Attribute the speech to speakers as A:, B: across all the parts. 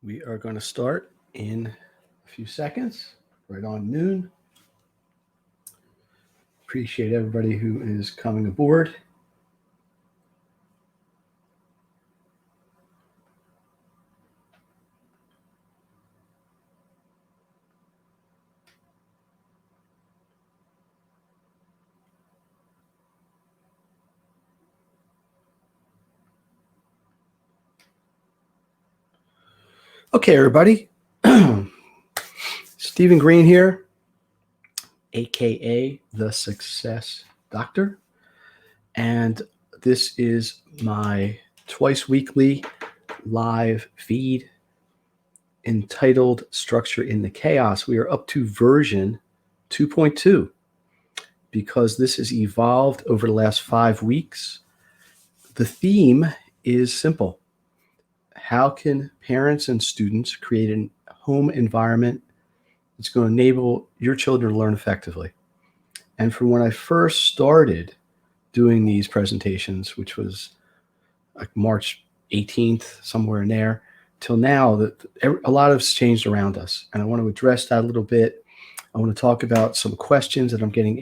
A: We are going to start in a few seconds, right on noon. Appreciate everybody who is coming aboard. Okay, everybody. Stephen Greene here, aka the Success Doctor. And this is my twice weekly live feed entitled Structure in the Chaos. We are up to version 2.2 because this has evolved over the last 5 weeks. The theme is simple. How can parents and students create a home environment that's going to enable your children to learn effectively? And from when I first started doing these presentations, which was like March 18th, somewhere in there, till now, that a lot has changed around us. And I want to address that a little bit. I want to talk about some questions that I'm getting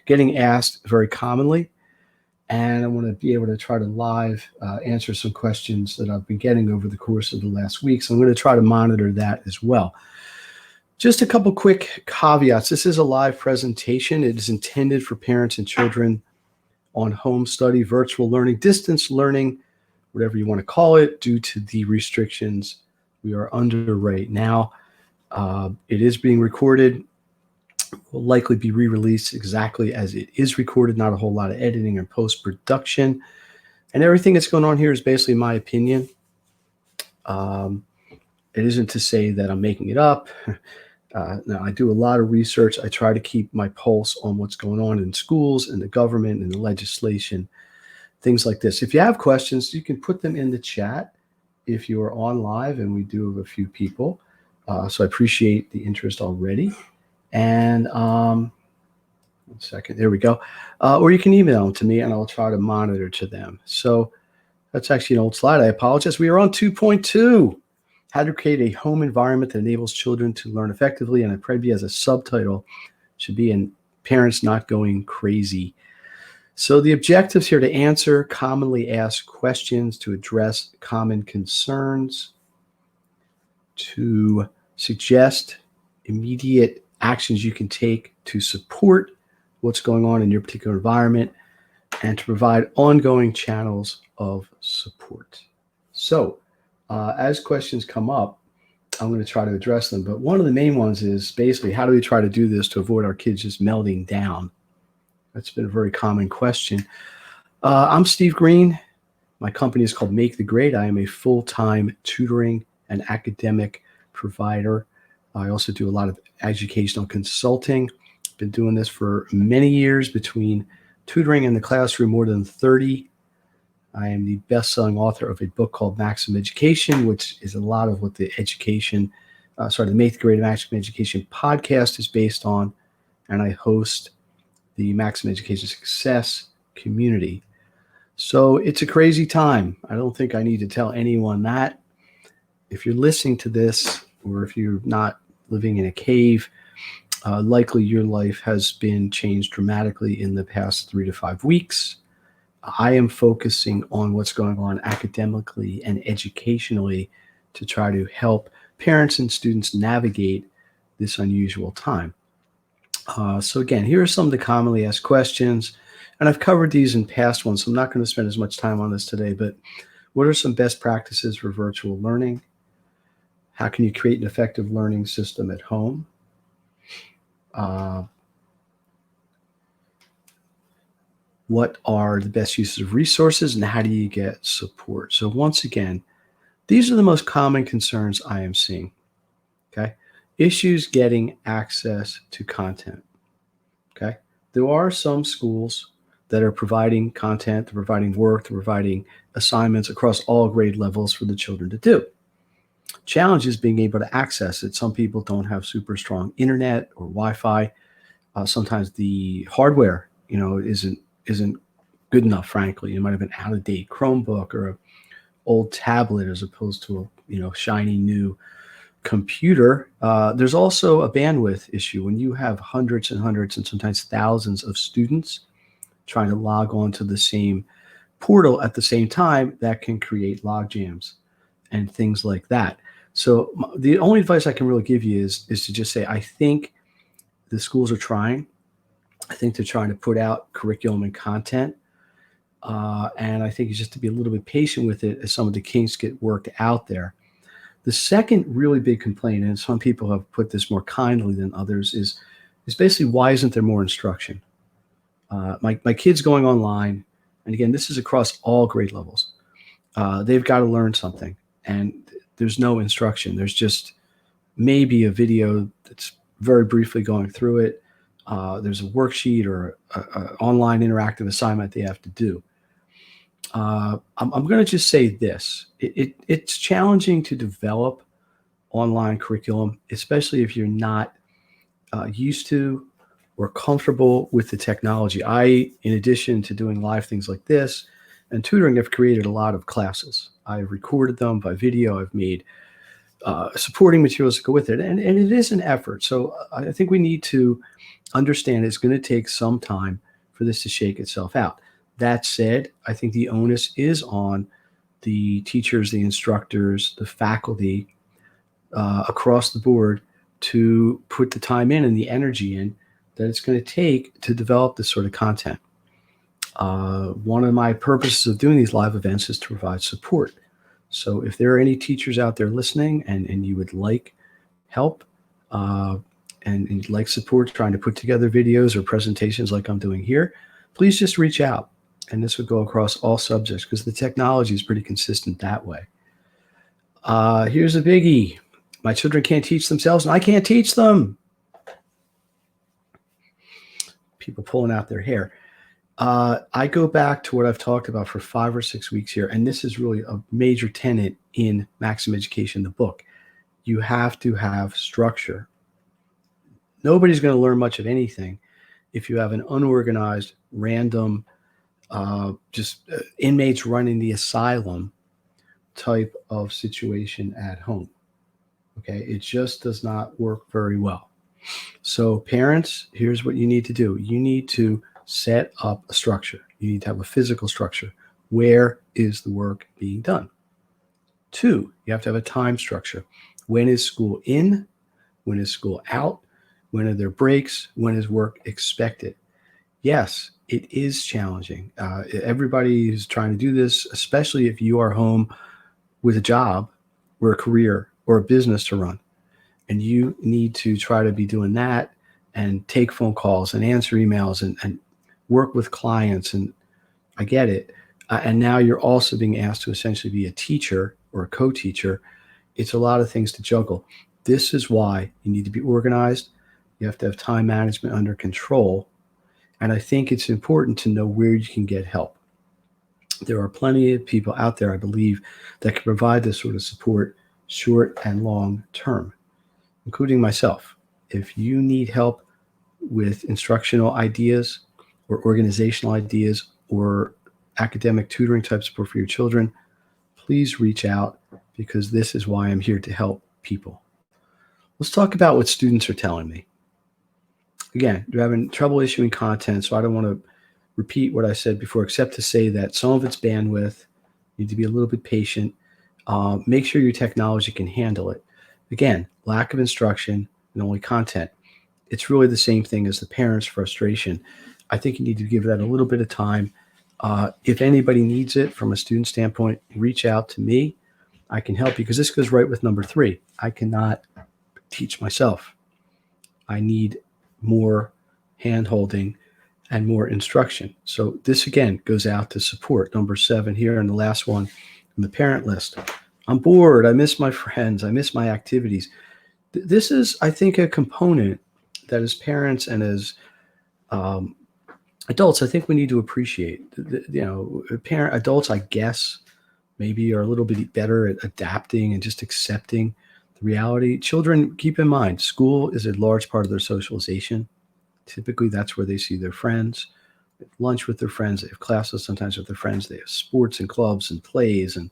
A: getting asked very commonly. And I want to be able to try to live answer some questions that I've been getting over the course of the last week. So I'm going to try to monitor that as well. Just a couple quick caveats. This is a live presentation. It is intended for parents and children on home study, virtual learning, distance learning, whatever you want to call it, due to the restrictions we are under right now. It is being recorded. Will likely be re-released exactly as it is recorded, not a whole lot of editing or post-production. And everything that's going on here is basically my opinion. It isn't to say that I'm making it up. Now, I do a lot of research. I try to keep my pulse on what's going on in schools and the government and the legislation, things like this. If you have questions, you can put them in the chat if you are on live, and we do have a few people. So I appreciate the interest already. And 1 second, there we go. Or you can email them to me and I'll try to monitor to them. So that's actually an old slide. I apologize. We are on 2.2, how to create a home environment that enables children to learn effectively. And it probably as a subtitle should be in Parents Not Going Crazy. So the objectives here to answer commonly asked questions, to address common concerns, to suggest immediate actions you can take to support what's going on in your particular environment, and to provide ongoing channels of support. So as questions come up, I'm going to try to address them. But one of the main ones is basically, how do we try to do this to avoid our kids just melting down? That's been a very common question. I'm Steve Greene. My company is called Make the Grade. I am a full-time tutoring and academic provider. I also do a lot of educational consulting. Been doing this for many years, between tutoring in the classroom, more than 30. I am the best-selling author of a book called Maximum Education, which is a lot of what the the Make the Grade Maximum Education podcast is based on. And I host the Maximum Education Success community. So it's a crazy time. I don't think I need to tell anyone that. If you're listening to this, or if you're not living in a cave, likely your life has been changed dramatically in the past 3 to 5 weeks. I am focusing on what's going on academically and educationally to try to help parents and students navigate this unusual time. So again, here are some of the commonly asked questions, and I've covered these in past ones, so I'm not going to spend as much time on this today, but what are some best practices for virtual learning? How can you create an effective learning system at home? What are the best uses of resources, and how do you get support? So once again, these are the most common concerns I am seeing. Okay. Issues getting access to content. Okay. There are some schools that are providing content, they're providing work, they're providing assignments across all grade levels for the children to do. Challenge is being able to access it. Some people don't have super strong internet or Wi-Fi. Sometimes the hardware, isn't good enough, frankly. It might have been out of date Chromebook or old tablet as opposed to a shiny new computer. There's also a bandwidth issue when you have hundreds and hundreds and sometimes thousands of students trying to log on to the same portal at the same time. That can create log jams and things like that. So the only advice I can really give you is to just say, I think the schools are trying. I think they're trying to put out curriculum and content. And I think it's just to be a little bit patient with it as some of the kinks get worked out there. The second really big complaint, and some people have put this more kindly than others, is basically, why isn't there more instruction? My kid's going online, and again, this is across all grade levels. They've got to learn something, and there's no instruction. There's just maybe a video that's very briefly going through it. There's a worksheet or an online interactive assignment they have to do. I'm going to just say this. It's challenging to develop online curriculum, especially if you're not used to or comfortable with the technology. I, in addition to doing live things like this and tutoring, have created a lot of classes. I've recorded them by video. I've made supporting materials to go with it. And it is an effort. So I think we need to understand it's going to take some time for this to shake itself out. That said, I think the onus is on the teachers, the instructors, the faculty across the board to put the time in and the energy in that it's going to take to develop this sort of content. One of my purposes of doing these live events is to provide support. So if there are any teachers out there listening and you would like help and you'd like support trying to put together videos or presentations like I'm doing here, please just reach out. And this would go across all subjects because the technology is pretty consistent that way. Here's a biggie. My children can't teach themselves and I can't teach them. People pulling out their hair. I go back to what I've talked about for 5 or 6 weeks here, and this is really a major tenet in Maximum Education, the book. You have to have structure. Nobody's going to learn much of anything if you have an unorganized, random, inmates running the asylum type of situation at home. Okay, it just does not work very well. So parents, here's what you need to do. You need to set up a structure. You need to have a physical structure. Where is the work being done? 2, you have to have a time structure. When is school in? When is school out? When are there breaks? When is work expected? Yes, it is challenging. Everybody who's trying to do this, especially if you are home with a job or a career or a business to run, and you need to try to be doing that and take phone calls and answer emails and work with clients, and I get it. And now you're also being asked to essentially be a teacher or a co-teacher. It's a lot of things to juggle. This is why you need to be organized. You have to have time management under control. And I think it's important to know where you can get help. There are plenty of people out there, I believe, that can provide this sort of support short and long term, including myself. If you need help with instructional ideas or organizational ideas or academic tutoring type support for your children, please reach out, because this is why I'm here to help people. Let's talk about what students are telling me. Again, they're having trouble issuing content, so I don't want to repeat what I said before, except to say that some of it's bandwidth. You need to be a little bit patient. Make sure your technology can handle it. Again, lack of instruction and only content. It's really the same thing as the parents' frustration. I think you need to give that a little bit of time. If anybody needs it from a student standpoint, reach out to me. I can help you, because this goes right with number 3. I cannot teach myself. I need more hand-holding and more instruction. So this, again, goes out to support. Number 7 here, and the last one on the parent list. I'm bored. I miss my friends. I miss my activities. This is, I think, a component that as parents and as adults, I think we need to appreciate. Adults, I guess, maybe are a little bit better at adapting and just accepting the reality. Children, keep in mind, school is a large part of their socialization. Typically, that's where they see their friends. They have lunch with their friends. They have classes sometimes with their friends. They have sports and clubs and plays and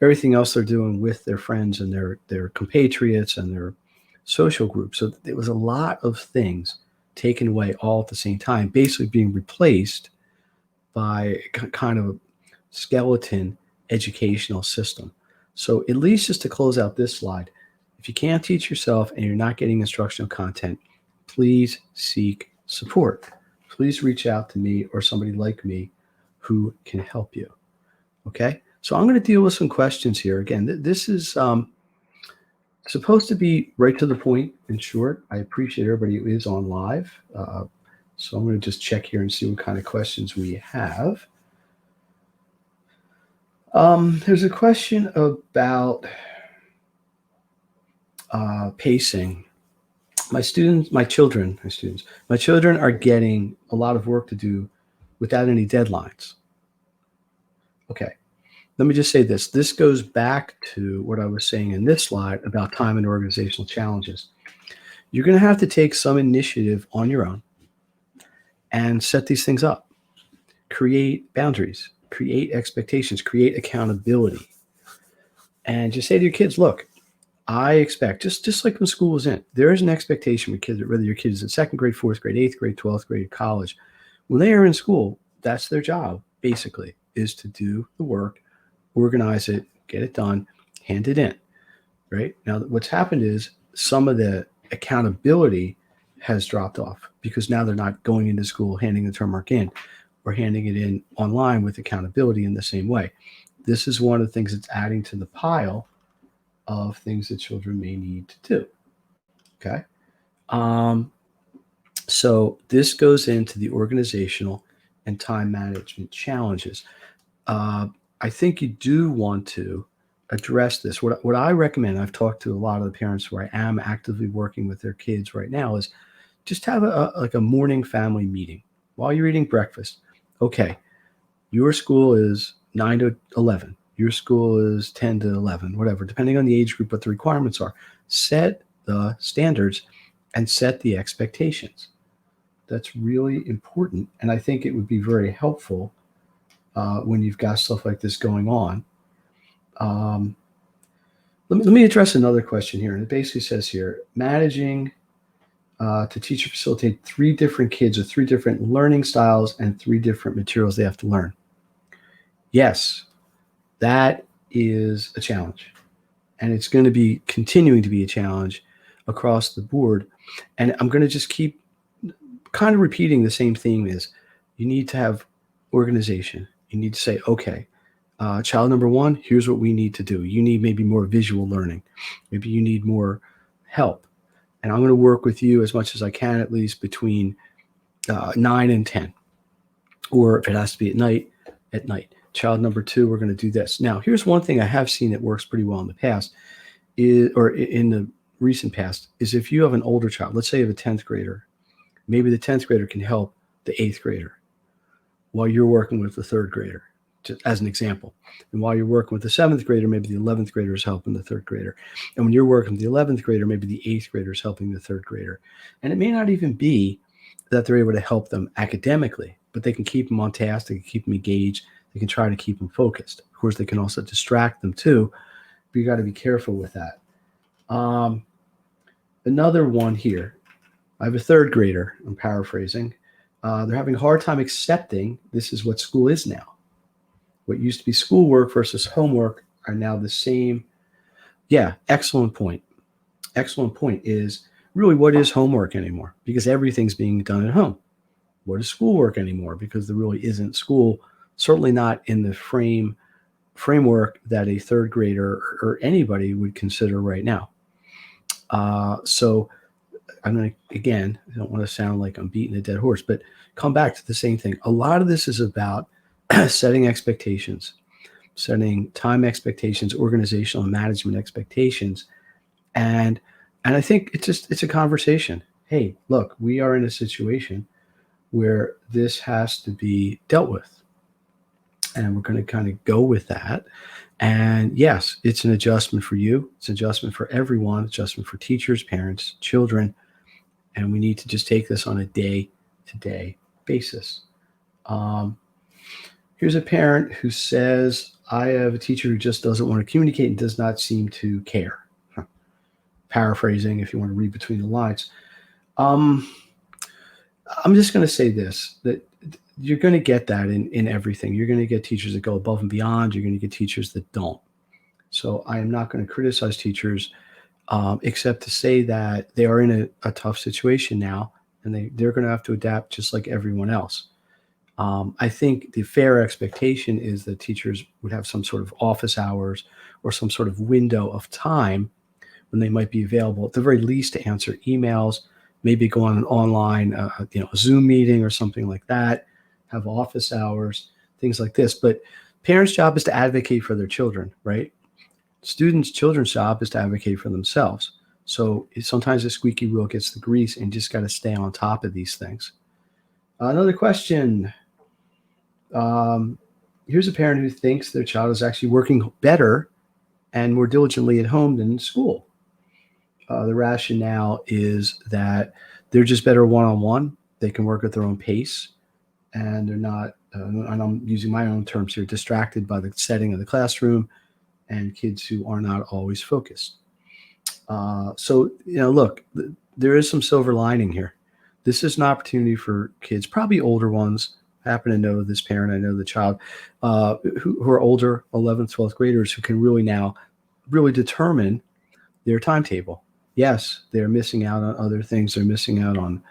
A: everything else they're doing with their friends and their compatriots and their social group. So it was a lot of things taken away all at the same time, basically being replaced by kind of a skeleton educational system. So at least just to close out this slide, if you can't teach yourself and you're not getting instructional content, please seek support. Please reach out to me or somebody like me who can help you. Okay, so I'm going to deal with some questions here. Again, this is supposed to be right to the point and short. I appreciate everybody who is on live. So I'm going to just check here and see what kind of questions we have. There's a question about pacing. My children are getting a lot of work to do without any deadlines. Okay, let me just say this. This goes back to what I was saying in this slide about time and organizational challenges. You're going to have to take some initiative on your own and set these things up. Create boundaries, create expectations, create accountability. And just say to your kids, look, I expect, just like when school was in, there is an expectation with kids, whether your kid is in second grade, fourth grade, eighth grade, 12th grade, college. When they are in school, that's their job, basically, is to do the work, organize it, get it done, hand it in, right? Now, what's happened is some of the accountability has dropped off because now they're not going into school, handing the term work in or handing it in online with accountability in the same way. This is one of the things that's adding to the pile of things that children may need to do. Okay. So this goes into the organizational and time management challenges. I think you do want to address this. What I recommend, I've talked to a lot of the parents who I am actively working with their kids right now, is just have a morning family meeting while you're eating breakfast. Okay, your school is 9 to 11. Your school is 10 to 11, whatever, depending on the age group, what the requirements are. Set the standards and set the expectations. That's really important. And I think it would be very helpful when you've got stuff like this going on. Let me address another question here. And it basically says here, managing to teach or facilitate 3 different kids with 3 different learning styles and 3 different materials they have to learn. Yes, that is a challenge. And it's going to be continuing to be a challenge across the board. And I'm going to just keep kind of repeating the same theme is you need to have organization. You need to say, okay, child number 1, here's what we need to do. You need maybe more visual learning. Maybe you need more help. And I'm going to work with you as much as I can, at least between 9 and 10. Or if it has to be at night, at night. Child number 2, we're going to do this. Now, here's one thing I have seen that works pretty well in the past, or in the recent past, is if you have an older child, let's say you have a 10th grader, maybe the 10th grader can help the 8th grader while you're working with the 3rd grader, just as an example. And while you're working with the 7th grader, maybe the 11th grader is helping the 3rd grader. And when you're working with the 11th grader, maybe the 8th grader is helping the 3rd grader. And it may not even be that they're able to help them academically, but they can keep them on task, they can keep them engaged, they can try to keep them focused. Of course, they can also distract them too, but you got to be careful with that. Another one here, I have a 3rd grader, I'm paraphrasing. They're having a hard time accepting this is what school is now. What used to be schoolwork versus homework are now the same. Yeah, excellent point. Excellent point is really what is homework anymore? Because everything's being done at home. What is schoolwork anymore? Because there really isn't school, certainly not in the framework that a 3rd grader or anybody would consider right now. So I'm going to, again, I don't want to sound like I'm beating a dead horse, but come back to the same thing. A lot of this is about setting expectations, setting time expectations, organizational and management expectations. And I think it's a conversation. Hey, look, we are in a situation where this has to be dealt with. And we're going to kind of go with that. And yes, it's an adjustment for you. It's an adjustment for everyone, adjustment for teachers, parents, children. And we need to just take this on a day-to-day basis. Here's a parent who says, I have a teacher who just doesn't want to communicate and does not seem to care. Paraphrasing, if you want to read between the lines. Um, I'm just going to say this, that you're going to get that in everything. You're going to get teachers that go above and beyond. You're going to get teachers that don't. So I am not going to criticize teachers, except to say that they are in a tough situation now, and they're going to have to adapt just like everyone else. I think the fair expectation is that teachers would have some sort of office hours or some sort of window of time when they might be available, at the very least, to answer emails, maybe go on an online, a Zoom meeting or something like that, have office hours, things like this. But parents' job is to advocate for their children, right? Children's job is to advocate for themselves. So sometimes the squeaky wheel gets the grease, and you just got to stay on top of these things. Another question. Um, Here's a parent who thinks their child is actually working better and more diligently at home than in school. The rationale is that they're just better one-on-one. They can work at their own pace, and they're not, and I'm using my own terms here, distracted by the setting of the classroom and kids who are not always focused. So, look, there is some silver lining here. This is an opportunity for kids, probably older ones. I happen to know this parent. I know the child who are older, 11th, 12th graders, who can really now really determine their timetable. Yes, they're missing out on other things. They're missing out on,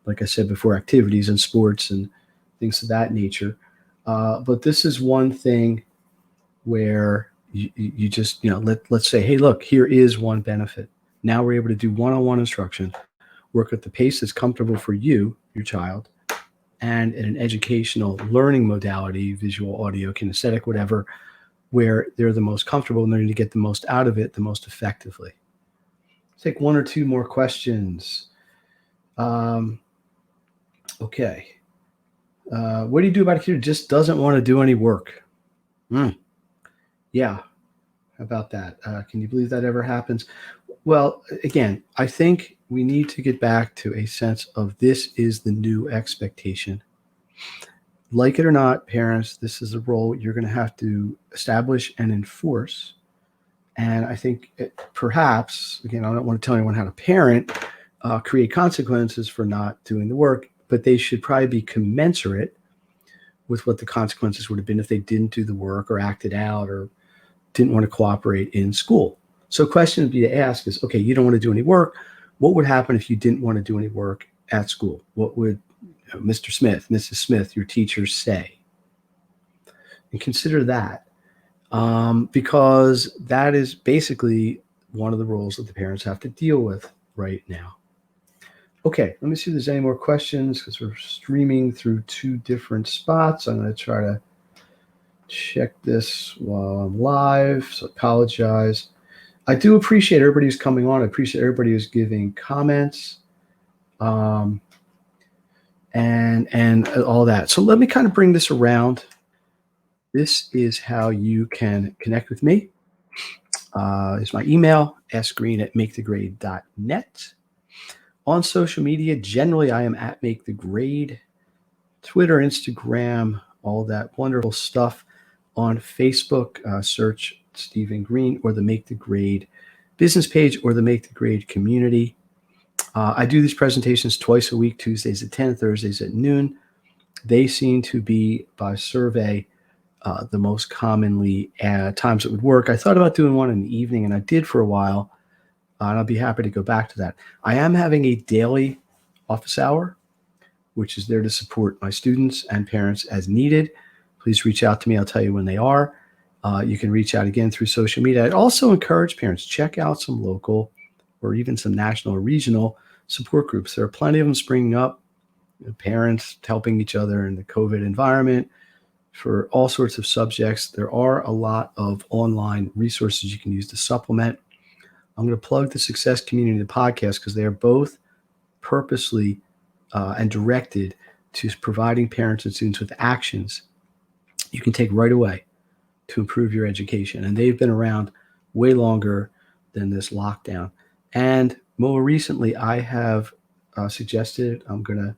A: like I said before, activities and sports and things of that nature. But this is one thing where you just, let's say, hey, look, here is one benefit. Now we're able to do one-on-one instruction, work at the pace that's comfortable for you, your child, and in an educational learning modality, visual, audio, kinesthetic, whatever, where they're the most comfortable and they're going to get the most out of it the most effectively. Take one or two more questions. Okay. What do you do about a kid who just doesn't want to do any work? Yeah. How about that? Can you believe that ever happens? Well, again, I think we need to get back to a sense of this is the new expectation. Like it or not, parents, this is a role you're going to have to establish and enforce. And I think perhaps, again, I don't want to tell anyone how to parent, create consequences for not doing the work, but they should probably be commensurate with what the consequences would have been if they didn't do the work or acted out or didn't want to cooperate in school. So a question would be to ask is, okay, you don't want to do any work. What would happen if you didn't want to do any work at school? What would Mr. Smith, Mrs. Smith, your teachers say? And consider that. Because that is basically one of the roles that the parents have to deal with right now. Okay, let me see if there's any more questions because we're streaming through two different spots. I'm going to try to check this while I'm live, so apologize. I do appreciate everybody who's coming on. I appreciate everybody who's giving comments and all that. So let me kind of bring this around. This is how you can connect with me. It's my email, askgreene@makethegrade.net. On social media, generally I am at Make the Grade, Twitter, Instagram, all that wonderful stuff. On Facebook, search Stephen Greene or the Make the Grade business page or the Make the Grade community. I do these presentations twice a week, Tuesdays at 10, Thursdays at noon. They seem to be, by survey, the most commonly times it would work. I thought about doing one in the evening, and I did for a while, and I'll be happy to go back to that. I am having a daily office hour, which is there to support my students and parents as needed. Please reach out to me. I'll tell you when they are. You can reach out again through social media. I'd also encourage parents, check out some local or even some national or regional support groups. There are plenty of them springing up, parents helping each other in the COVID environment for all sorts of subjects. There are a lot of online resources you can use to supplement. I'm going to plug the Success Community, the podcast, because they are both purposely and directed to providing parents and students with actions you can take right away to improve your education. And they've been around way longer than this lockdown. And more recently, I have suggested I'm going to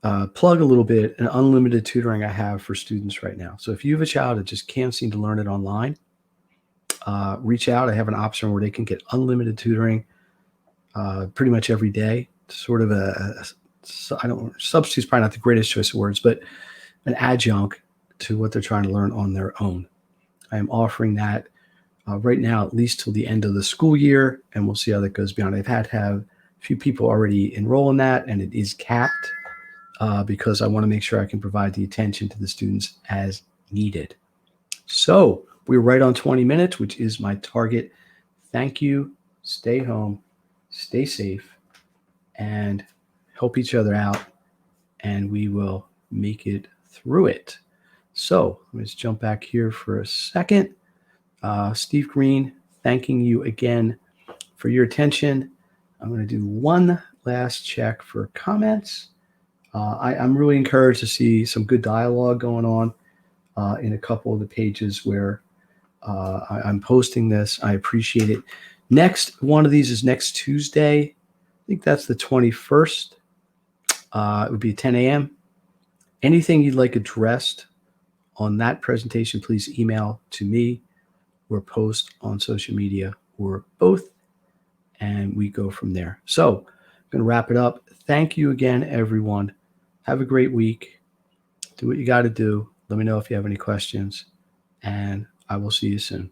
A: plug a little bit, an unlimited tutoring I have for students right now. So if you have a child that just can't seem to learn it online, reach out. I have an option where they can get unlimited tutoring pretty much every day. Sort of substitute's probably not the greatest choice of words, but an adjunct to what they're trying to learn on their own. I am offering that right now, at least till the end of the school year, and we'll see how that goes beyond. I've had to have a few people already enroll in that, and it is capped because I want to make sure I can provide the attention to the students as needed. So we're right on 20 minutes, which is my target. Thank you. Stay home, stay safe, and help each other out, and we will make it through it. So let's jump back here for a second. Steve Greene, thanking you again for your attention. I'm going to do one last check for comments. I'm really encouraged to see some good dialogue going on in a couple of the pages where I'm posting this. I appreciate it. Next one of these is next Tuesday. I think that's the 21st. It would be 10 a.m. Anything you'd like addressed on that presentation, please email to me or post on social media or both, and we go from there. So I'm going to wrap it up. Thank you again, everyone. Have a great week. Do what you got to do. Let me know if you have any questions, and I will see you soon.